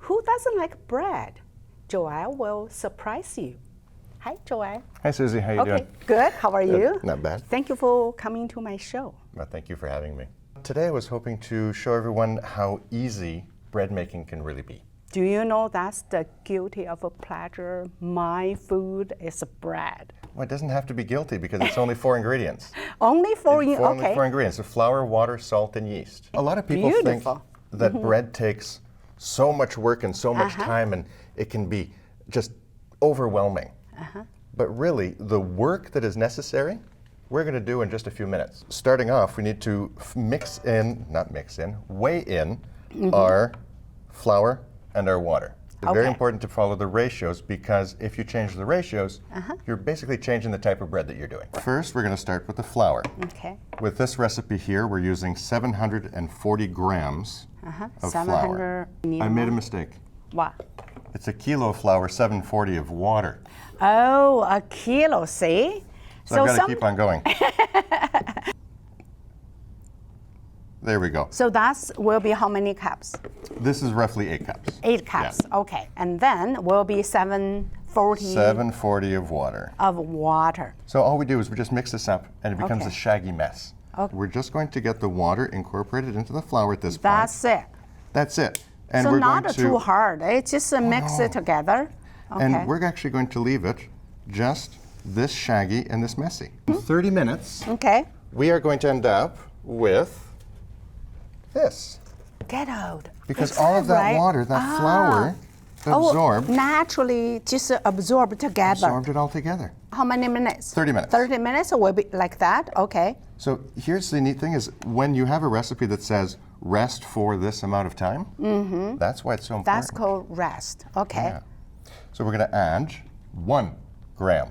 Who doesn't like bread? Joel will surprise you. Hi, Joel. Hi, Susie. How you doing? Good. How are you? Not bad. Thank you for coming to my show. Well, thank you for having me. Today I was hoping to show everyone how easy bread making can really be. Do you know that's the guilty of a pleasure? My food is bread. Well, it doesn't have to be guilty because it's only 4 ingredients. Only four, Only okay. 4 ingredients: so flour, water, salt, and yeast. A lot of people think that bread takes so much work and so much time, and it can be just overwhelming. But really, the work that is necessary, we're going to do in just a few minutes. Starting off, we need to weigh in our flour and our water. It's very important to follow the ratios, because if you change the ratios, you're basically changing the type of bread that you're doing. First, we're going to start with the flour. Okay. With this recipe here, we're using 740 grams of flour. I made a mistake. What? It's a kilo of flour, 740 of water. Oh, a kilo, see? So I've got to keep on going. There we go. So that will be how many cups? This is roughly 8 cups. 8 cups, okay. And then will be 740. 740 of water. Of water. So all we do is we just mix this up, and it becomes a shaggy mess. Okay. We're just going to get the water incorporated into the flour at this point. That's it. That's it. And So we're not going to, too hard. It's just mix it together. Okay. And we're actually going to leave it just this shaggy and this messy. In 30 minutes, Okay. we are going to end up with this. Get out. Because Is all of that right? water, that flour, absorbed, naturally just absorb together. absorbed it all together. How many minutes? 30 minutes. 30 minutes will be like that, okay. So here's the neat thing is when you have a recipe that says rest for this amount of time, that's why it's so important. That's called rest, okay. Yeah. So we're going to add 1 gram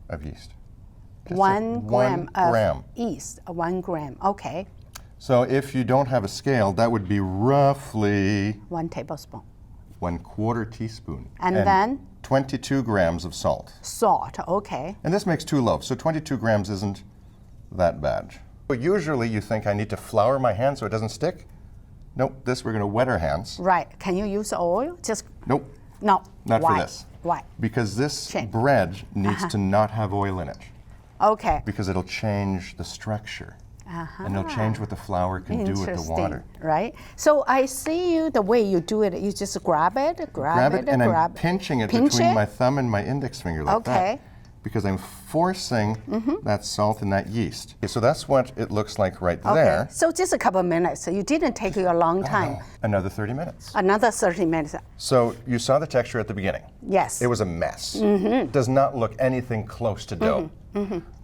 of yeast. Just 1 gram of gram. yeast, 1 gram, okay. So if you don't have a scale, that would be roughly 1 tablespoon. 1/4 teaspoon. And then? 22 grams of salt. Salt, okay. And this makes 2 loaves, so 22 grams isn't that bad. But usually you think I need to flour my hands so it doesn't stick. Nope, this we're going to wet our hands. Right, can you use oil? Just Nope, No. not Why? for this. Why? Because this Change. bread needs to not have oil in it. Okay. Because it'll change the structure. And it'll change what the flour can do with the water. Right? So I see you, the way you do it, you just grab it, Grab it, and I'm pinching it between my thumb and my index finger like that. Because I'm forcing that salt and that yeast. Okay, so that's what it looks like right there. So just a couple of minutes. So you didn't take you a long time. Another 30 minutes. Another 30 minutes. So you saw the texture at the beginning. Yes. It was a mess. Does not look anything close to dough.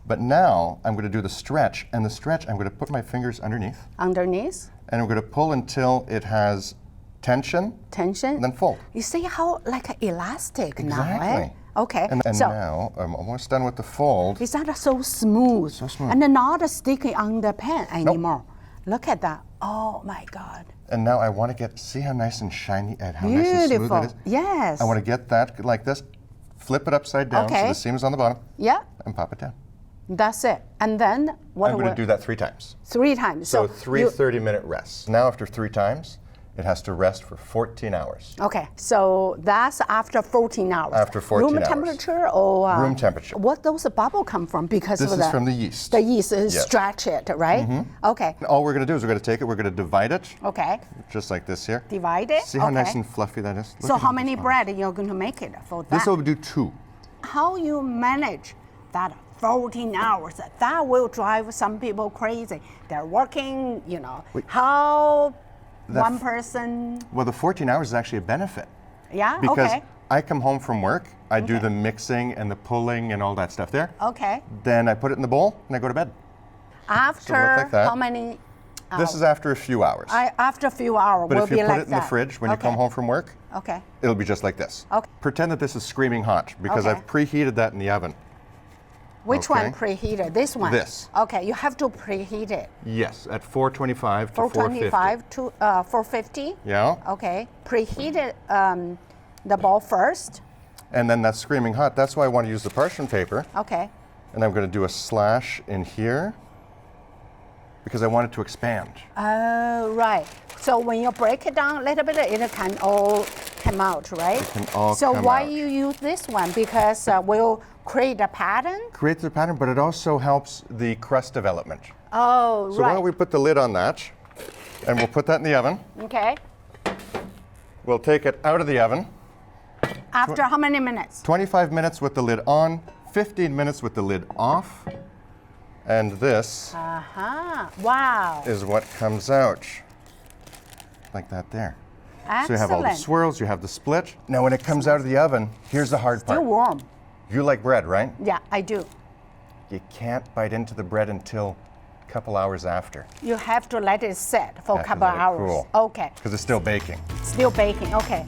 But now I'm going to do the stretch, and the stretch I'm going to put my fingers underneath. Underneath? And I'm going to pull until it has tension. Tension? And then fold. You see how like elastic now, Exactly. eh? Okay. And so now I'm almost done with the fold. is that so smooth? So smooth. And not sticky on the pan anymore. Look at that. Oh my God. And now I want to see how nice and shiny and how nice and smooth it is. Yes. I want to get that like this, flip it upside down so the seam is on the bottom, Yeah. and pop it down. That's it. And then what? I'm going to do that 3 times. 3 times. So 3 30-minute rests. Now after 3 times, it has to rest for 14 hours. Okay, so that's after 14 hours. After 14 room hours. temperature or? Room temperature. What those bubble come from? Because This of is from the yeast. The yeast stretch it, right? Okay. All we're going to do is we're going to take it, we're going to divide it, Okay. just like this here. Divide it. See how okay. nice and fluffy that is? Look So at how this many one. bread you're going to make it for that? This will do 2. How you manage that 14 hours? That will drive some people crazy. They're working, you know. How one person? Well, the 14 hours is actually a benefit. Yeah. Because okay. I come home from work, I do the mixing and the pulling and all that stuff there. Okay. Then I put it in the bowl and I go to bed. After like that. how many? This is after a few hours. After a few hours, But will if you be put like it in the that. fridge when you come home from work, Okay. it'll be just like this. Okay. Pretend that this is screaming hot because Okay. I've preheated that in the oven. Which one preheated? This one? This. Okay, you have to preheat it. Yes, at 425 to 450. 425 to 450? Yeah. Okay. Preheat it, the bowl first. And then that's screaming hot. That's why I want to use the parchment paper. Okay. And I'm going to do a slash in here. because I want it to expand. Oh, right. So when you break it down a little bit, it can all come out, right? It can all so come why out. you use this one? Because we'll create a pattern? Creates the pattern, but it also helps the crust development. Oh, So why don't we put the lid on that, and we'll put that in the oven. Okay. We'll take it out of the oven. After how many minutes? 25 minutes with the lid on, 15 minutes with the lid off, and this Wow. is what comes out. Like that there. Excellent. So you have all the swirls, you have the split. Now when it comes out of the oven, here's the hard part. Still warm. You like bread, right? Yeah, I do. You can't bite into the bread until a couple hours after. You have to let it sit for a couple let it hours. cool. Okay. Because it's still baking. Still baking. Okay.